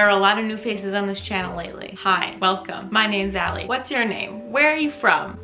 There are a lot of new faces on this channel lately. Hi, welcome. My name's Allie. What's your name? Where are you from?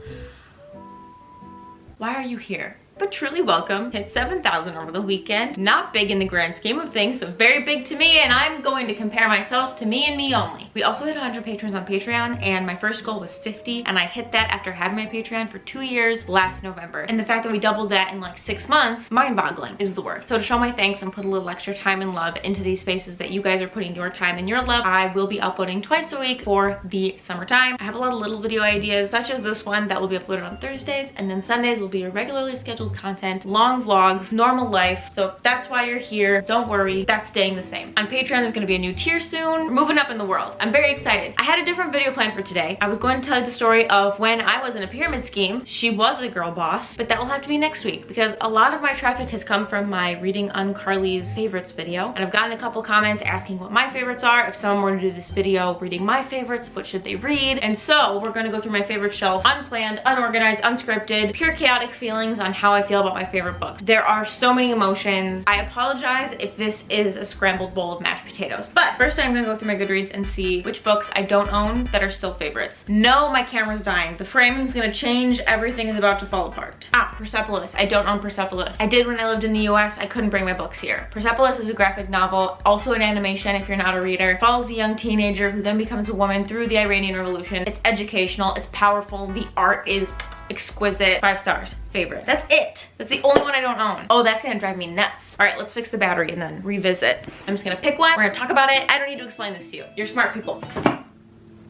Why are you here? But truly welcome. Hit 7,000 over the weekend. Not big in the grand scheme of things, but very big to me, and I'm going to compare myself to me and me only. We also hit 100 patrons on Patreon, and my first goal was 50, and I hit that after having my Patreon for 2 years last November. And the fact that we doubled that in like 6 months, mind-boggling is the word. So to show my thanks and put a little extra time and love into these spaces that you guys are putting your time and your love, I will be uploading twice a week for the summertime. I have a lot of little video ideas, such as this one that will be uploaded on Thursdays, and then Sundays will be a regularly scheduled content, long vlogs, normal life. So if that's why you're here, don't worry, that's staying the same. On Patreon, there's gonna be a new tier soon. We're moving up in the world. I'm very excited. I had a different video planned for today. I was going to tell you the story of when I was in a pyramid scheme. She was a girl boss, but that will have to be next week because a lot of my traffic has come from my reading on Carly's favorites video. And I've gotten a couple comments asking what my favorites are. If someone were to do this video reading my favorites, what should they read? And so we're gonna go through my favorite shelf, unplanned, unorganized, unscripted, pure chaotic feelings on how I feel about my favorite books. There are so many emotions. I apologize if this is a scrambled bowl of mashed potatoes. But first I'm gonna go through my Goodreads and see which books I don't own that are still favorites. No, my camera's dying. The framing's gonna change. Everything is about to fall apart. Persepolis. I don't own Persepolis. I did when I lived in the US. I couldn't bring my books here. Persepolis is a graphic novel, also an animation if you're not a reader. Follows a young teenager who then becomes a woman through the Iranian Revolution. It's educational, it's powerful, the art is exquisite. 5 stars. Favorite. That's it. That's the only one I don't own. Oh, that's gonna drive me nuts. All right, let's fix the battery and then revisit. I'm just gonna pick one. We're gonna talk about it. I don't need to explain this to you. You're smart people.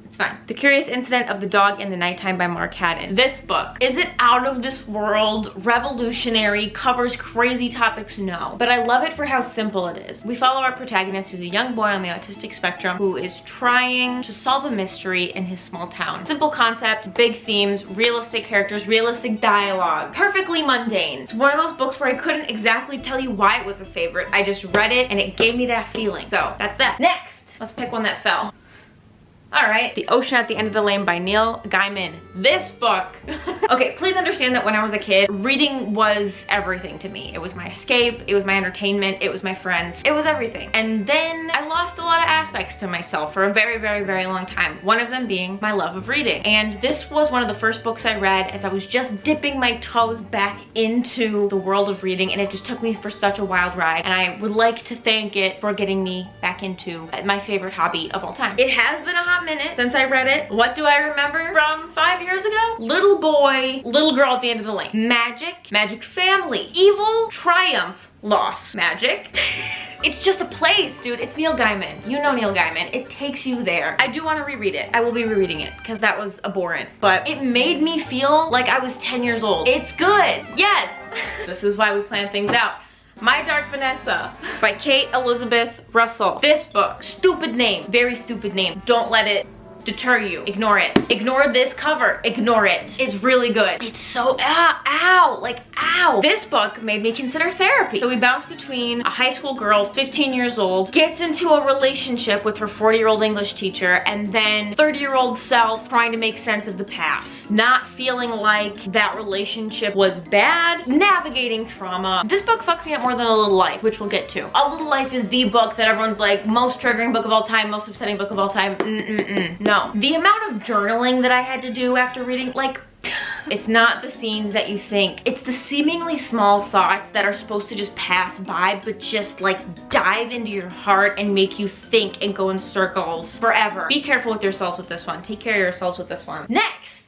It's fine. The Curious Incident of the Dog in the Nighttime by Mark Haddon. This book, is it out of this world, revolutionary, covers crazy topics? No. But I love it for how simple it is. We follow our protagonist, who's a young boy on the autistic spectrum who is trying to solve a mystery in his small town. Simple concept, big themes, realistic characters, realistic dialogue. Perfectly mundane. It's one of those books where I couldn't exactly tell you why it was a favorite. I just read it and it gave me that feeling. So that's that. Next, let's pick one that fell. All right, The Ocean at the End of the Lane by Neil Gaiman. This book. Okay, please understand that when I was a kid, reading was everything to me. It was my escape, it was my entertainment, it was my friends, it was everything. And then I lost a lot of aspects to myself for a very, very, very long time. One of them being my love of reading. And this was one of the first books I read as I was just dipping my toes back into the world of reading, and it just took me for such a wild ride. And I would like to thank it for getting me back into my favorite hobby of all time. It has been a hot minute since I read it. What do I remember from 5 years ago? Little boy, little girl at the end of the lane. Magic, magic family, evil, triumph, loss, magic. It's just a place, dude. It's Neil Gaiman. You know Neil Gaiman. It takes you there. I do want to reread it. I will be rereading it because that was abhorrent, but it made me feel like I was 10 years old. It's good. Yes. This is why we plan things out. My Dark Vanessa by Kate Elizabeth Russell. This book, stupid name, very stupid name. Don't let it deter you. Ignore it. Ignore this cover. Ignore it. It's really good. It's so, ow, like, ow. This book made me consider therapy. So we bounce between a high school girl, 15 years old, gets into a relationship with her 40-year-old English teacher, and then 30-year-old self trying to make sense of the past. Not feeling like that relationship was bad, navigating trauma. This book fucked me up more than A Little Life, which we'll get to. A Little Life is the book that everyone's like, most triggering book of all time, most upsetting book of all time. No. The amount of journaling that I had to do after reading, like, it's not the scenes that you think. It's the seemingly small thoughts that are supposed to just pass by, but just like dive into your heart and make you think and go in circles forever. Be careful with yourselves with this one. Take care of yourselves with this one. Next.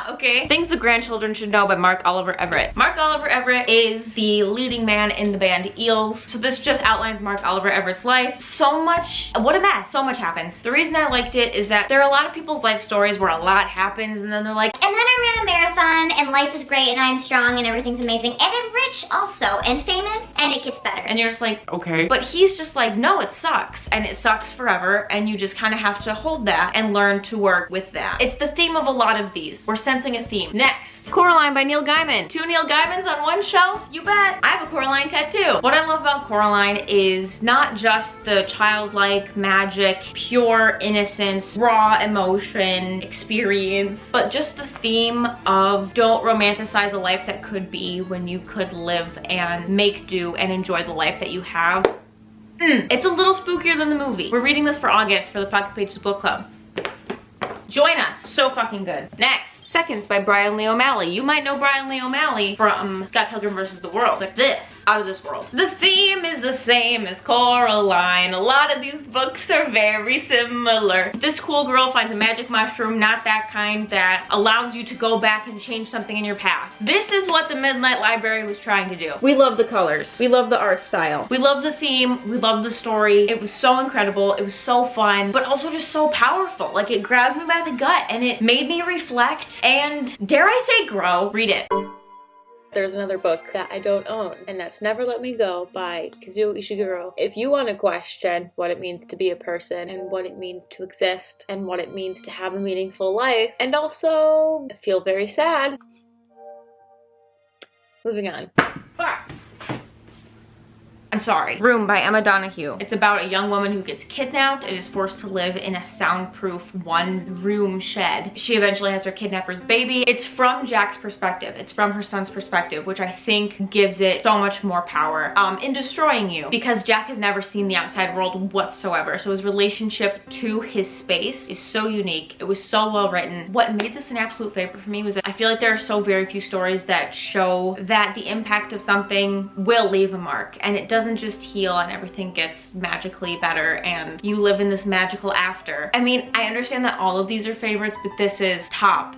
Okay. Things the Grandchildren Should Know by Mark Oliver Everett. Mark Oliver Everett is the leading man in the band Eels. So this just outlines Mark Oliver Everett's life. So much, what a mess. So much happens. The reason I liked it is that there are a lot of people's life stories where a lot happens and then they're like, and then I ran a marathon and life is great and I'm strong and everything's amazing and I'm rich also and famous and it gets better. And you're just like, okay. But he's just like, no, it sucks and it sucks forever and you just kind of have to hold that and learn to work with that. It's the theme of a lot of these. We're sensing a theme. Next, Coraline by Neil Gaiman. 2 Neil Gaimans on one shelf? You bet. I have a Coraline tattoo. What I love about Coraline is not just the childlike magic, pure innocence, raw emotion experience, but just the theme of don't romanticize a life that could be when you could live and make do and enjoy the life that you have. It's a little spookier than the movie. We're reading this for August for the Pocket Pages Book Club. Join us. So fucking good. Next. Seconds by Brian Lee O'Malley. You might know Brian Lee O'Malley from Scott Pilgrim vs. the World, but this, out of this world. The theme is the same as Coraline. A lot of these books are very similar. This cool girl finds a magic mushroom, not that kind that allows you to go back and change something in your past. This is what the Midnight Library was trying to do. We love the colors. We love the art style. We love the theme. We love the story. It was so incredible. It was so fun, but also just so powerful. Like, it grabbed me by the gut and it made me reflect and, dare I say, grow. Read it. There's another book that I don't own, and that's Never Let Me Go by Kazuo Ishiguro. If you want to question what it means to be a person, and what it means to exist, and what it means to have a meaningful life, and also feel very sad, moving on. I'm sorry. Room by Emma Donoghue. It's about a young woman who gets kidnapped and is forced to live in a soundproof one-room shed. She eventually has her kidnapper's baby. It's from Jack's perspective. It's from her son's perspective, which I think gives it so much more power in destroying you, because Jack has never seen the outside world whatsoever. So his relationship to his space is so unique. It was so well written. What made this an absolute favorite for me was that I feel like there are so very few stories that show that the impact of something will leave a mark, and it doesn't just heal and everything gets magically better and you live in this magical after. I mean, I understand that all of these are favorites, but this is top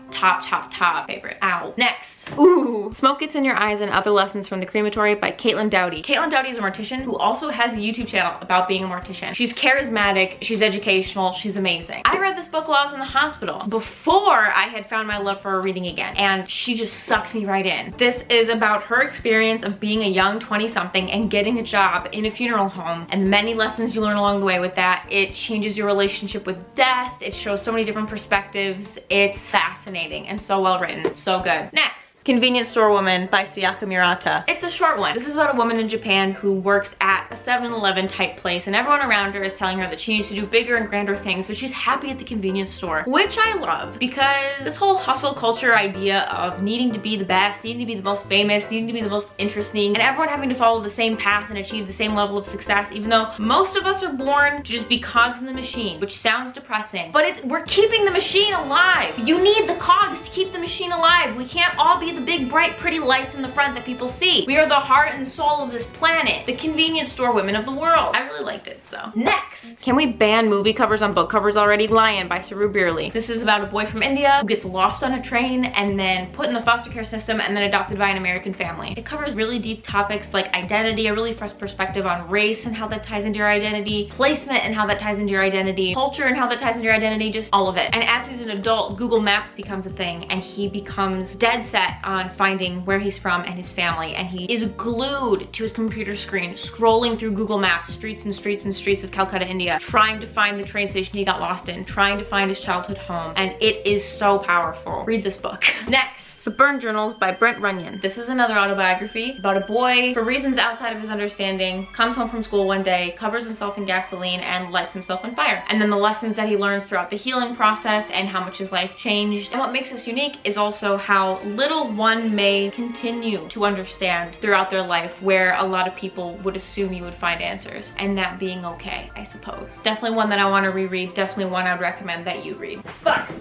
favorite. Ow. Next. Ooh. Smoke Gets in Your Eyes and Other Lessons from the Crematory by Caitlin Doughty. Caitlin Doughty is a mortician who also has a YouTube channel about being a mortician. She's charismatic, she's educational, she's amazing. I read this book while I was in the hospital before I had found my love for reading again, and she just sucked me right in. This is about her experience of being a young 20-something and getting a job in a funeral home, and many lessons you learn along the way with that. It changes your relationship with death. It shows so many different perspectives. It's fascinating and so well written. So good. Next. Convenience Store Woman by Sayaka Murata. It's a short one. This is about a woman in Japan who works at a 7-Eleven type place, and everyone around her is telling her that she needs to do bigger and grander things, but she's happy at the convenience store, which I love, because this whole hustle culture idea of needing to be the best, needing to be the most famous, needing to be the most interesting, and everyone having to follow the same path and achieve the same level of success, even though most of us are born to just be cogs in the machine, which sounds depressing, but we're keeping the machine alive. You need the cogs to keep the machine alive. We can't all be the big, bright, pretty lights in the front that people see. We are the heart and soul of this planet, the convenience store women of the world. I really liked it, so. Next. Can we ban movie covers on book covers already? Lion by Saru Birley. This is about a boy from India who gets lost on a train and then put in the foster care system and then adopted by an American family. It covers really deep topics like identity, a really fresh perspective on race and how that ties into your identity, placement and how that ties into your identity, culture and how that ties into your identity, just all of it. And as he's an adult, Google Maps becomes a thing, and he becomes dead set on finding where he's from and his family, and he is glued to his computer screen, scrolling through Google Maps, streets and streets and streets of Calcutta, India, trying to find the train station he got lost in, trying to find his childhood home, and it is so powerful. Read this book. Next. The Burn Journals by Brent Runyon. This is another autobiography about a boy, for reasons outside of his understanding, comes home from school one day, covers himself in gasoline, and lights himself on fire. And then the lessons that he learns throughout the healing process and how much his life changed. And what makes this unique is also how little one may continue to understand throughout their life, where a lot of people would assume you would find answers, and that being okay, I suppose. Definitely one that I want to reread, definitely one I'd recommend that you read. Fuck!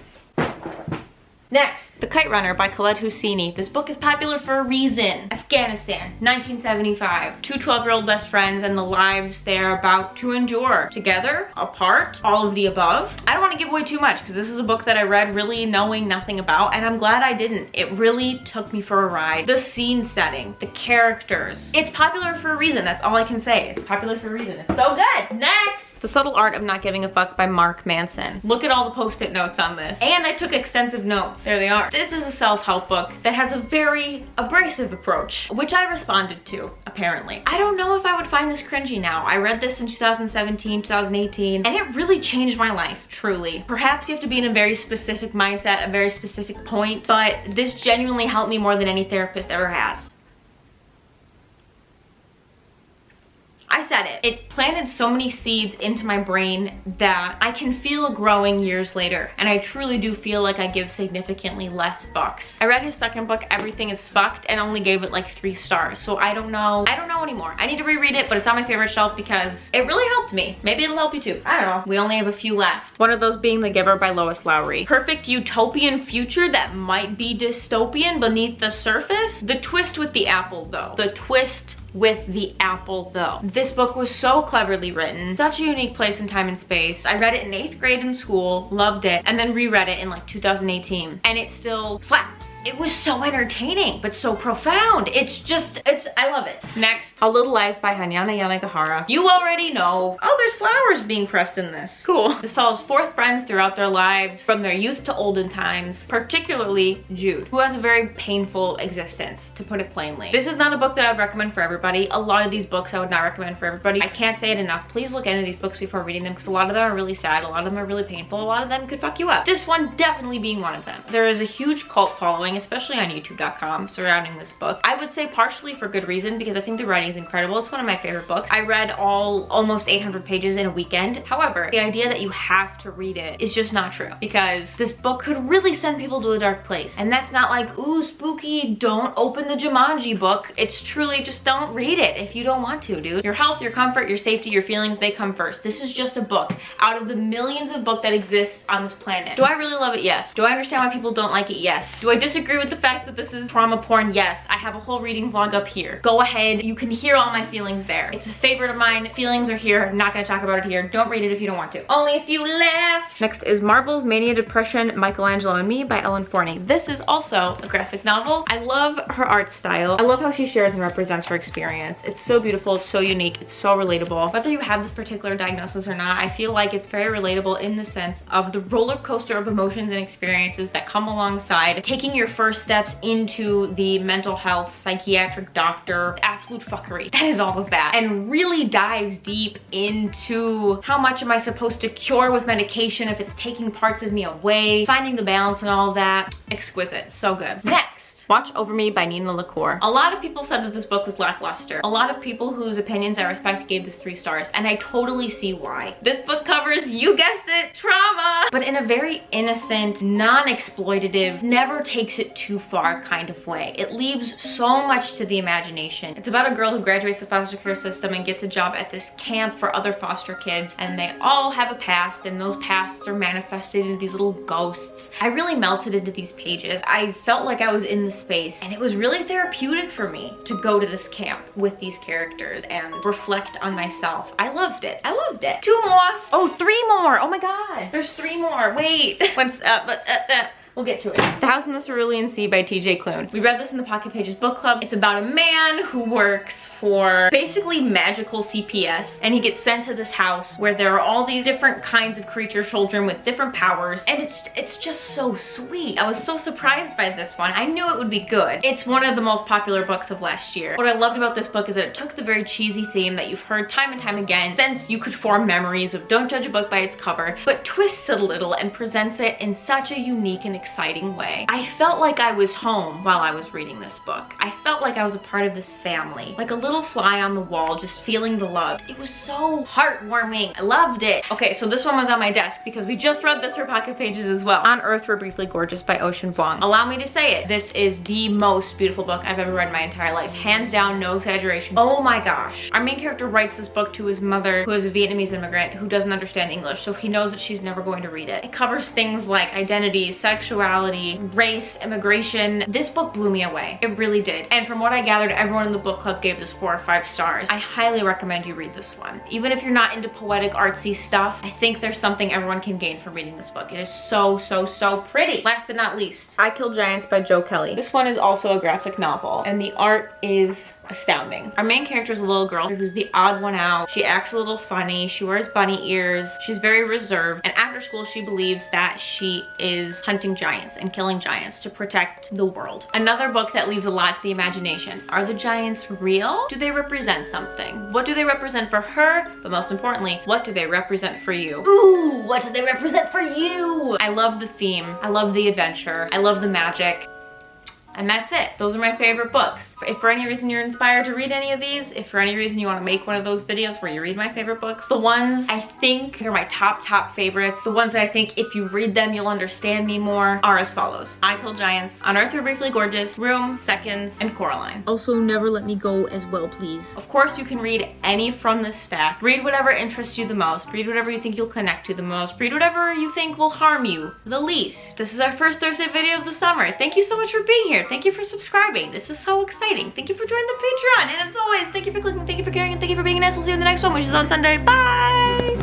Next, The Kite Runner by Khaled Hosseini. This book is popular for a reason. Afghanistan, 1975. Two 12-year-old best friends and the lives they're about to endure. Together, apart, all of the above. I don't want to give away too much because this is a book that I read really knowing nothing about, and I'm glad I didn't. It really took me for a ride. The scene setting, the characters. It's popular for a reason, that's all I can say. It's popular for a reason. It's so good. Next! The Subtle Art of Not Giving a Fuck by Mark Manson. Look at all the post-it notes on this. And I took extensive notes. There they are. This is a self-help book that has a very abrasive approach, which I responded to, apparently. I don't know if I would find this cringy now. I read this in 2017, 2018, and it really changed my life, truly. Perhaps you have to be in a very specific mindset, a very specific point, but this genuinely helped me more than any therapist ever has. I said it. It planted so many seeds into my brain that I can feel growing years later. And I truly do feel like I give significantly less fucks. I read his second book, Everything is Fucked, and only gave it like 3 stars. So I don't know anymore. I need to reread it, but it's on my favorite shelf because it really helped me. Maybe it'll help you too. I don't know. We only have a few left. One of those being The Giver by Lois Lowry. Perfect utopian future that might be dystopian beneath the surface. The twist with the apple though. The twist with the apple though. This book was so cleverly written. Such a unique place in time and space. I read it in 8th grade in school, loved it, and then reread it in like 2018. And it still slaps. It was so entertaining, but so profound. I love it. Next, A Little Life by Hanyana Yamagahara. You already know. Oh, there's flowers being pressed in this. Cool. This follows 4 friends throughout their lives, from their youth to olden times, particularly Jude, who has a very painful existence, to put it plainly. This is not a book that I would recommend for everybody. A lot of these books I would not recommend for everybody. I can't say it enough. Please look into these books before reading them because a lot of them are really sad. A lot of them are really painful. A lot of them could fuck you up. This one definitely being one of them. There is a huge cult following, especially on youtube.com, surrounding this book. I would say partially for good reason because I think the writing is incredible. It's one of my favorite books. I read almost 800 pages in a weekend. However, the idea that you have to read it is just not true because this book could really send people to a dark place. And that's not like, ooh, spooky, don't open the Jumanji book. It's truly just don't read it if you don't want to, dude. Your health, your comfort, your safety, your feelings, they come first. This is just a book out of the millions of books that exist on this planet. Do I really love it? Yes. Do I understand why people don't like it? Yes. Do I disagree with the fact that this is trauma porn? Yes. I have a whole reading vlog up here. Go ahead. You can hear all my feelings there. It's a favorite of mine. Feelings are here. I'm not gonna talk about it here. Don't read it if you don't want to. Only a few left. Next is Marvel's Mania, Depression, Michelangelo and Me by Ellen Forney. This is also a graphic novel. I love her art style. I love how she shares and represents her experience. It's so beautiful, it's so unique, it's so relatable. Whether you have this particular diagnosis or not, I feel like it's very relatable in the sense of the roller coaster of emotions and experiences that come alongside taking your first steps into the mental health, psychiatric doctor, absolute fuckery. That is all of that. And really dives deep into how much am I supposed to cure with medication if it's taking parts of me away, finding the balance and all of that. Exquisite, so good. Next. Watch Over Me by Nina LaCour. A lot of people said that this book was lackluster. A lot of people whose opinions I respect gave this 3 stars, and I totally see why. This book covers, you guessed it, trauma, but in a very innocent, non-exploitative, never takes it too far kind of way. It leaves so much to the imagination. It's about a girl who graduates the foster care system and gets a job at this camp for other foster kids, and they all have a past, and those pasts are manifested into these little ghosts. I really melted into these pages. I felt like I was in the space, and it was really therapeutic for me to go to this camp with these characters and reflect on myself. I loved it. I loved it. 2 more. Oh, 3 more. Oh my god. There's 3 more. Wait. We'll get to it. The House in the Cerulean Sea by TJ Klune. We read this in the Pocket Pages book club. It's about a man who works for basically magical CPS, and he gets sent to this house where there are all these different kinds of creature children with different powers, and it's just so sweet. I was so surprised by this one. I knew it would be good. It's one of the most popular books of last year. What I loved about this book is that it took the very cheesy theme that you've heard time and time again since you could form memories of don't judge a book by its cover, but twists it a little and presents it in such a unique and exciting way. I felt like I was home while I was reading this book. I felt like I was a part of this family, like a little fly on the wall, just feeling the love. It was so heartwarming. I loved it. Okay, so this one was on my desk because we just read this for Pocket Pages as well. On Earth We're Briefly Gorgeous by Ocean Vuong. Allow me to say it. This is the most beautiful book I've ever read in my entire life. Hands down, no exaggeration. Oh my gosh. Our main character writes this book to his mother, who is a Vietnamese immigrant who doesn't understand English, so he knows that she's never going to read it. It covers things like identity, sexuality, race, immigration. This book blew me away. It really did. And from what I gathered, everyone in the book club gave this 4 or 5 stars. I highly recommend you read this one. Even if you're not into poetic, artsy stuff, I think there's something everyone can gain from reading this book. It is so, so, so pretty. Last but not least, I Kill Giants by Joe Kelly. This one is also a graphic novel, and the art is astounding. Our main character is a little girl who's the odd one out. She acts a little funny. She wears bunny ears. She's very reserved. And after school, she believes that she is hunting giants and killing giants to protect the world. Another book that leaves a lot to the imagination. Are the giants real? Do they represent something? What do they represent for her? But most importantly, what do they represent for you? Ooh, what do they represent for you? I love the theme. I love the adventure. I love the magic. And that's it. Those are my favorite books. If for any reason you're inspired to read any of these, if for any reason you want to make one of those videos where you read my favorite books, the ones I think are my top favorites, the ones that I think if you read them you'll understand me more, are as follows. I Kill Giants, On Earth We're Briefly Gorgeous, Room, Seconds, and Coraline. Also, Never Let Me Go as well, please. Of course, you can read any from this stack. Read whatever interests you the most. Read whatever you think you'll connect to the most. Read whatever you think will harm you the least. This is our first Thursday video of the summer. Thank you so much for being here. Thank you for subscribing. This is so exciting. Thank you for joining the Patreon. And as always, thank you for clicking, thank you for caring, and thank you for being an ass. We'll see you in the next one, which is on Sunday. Bye!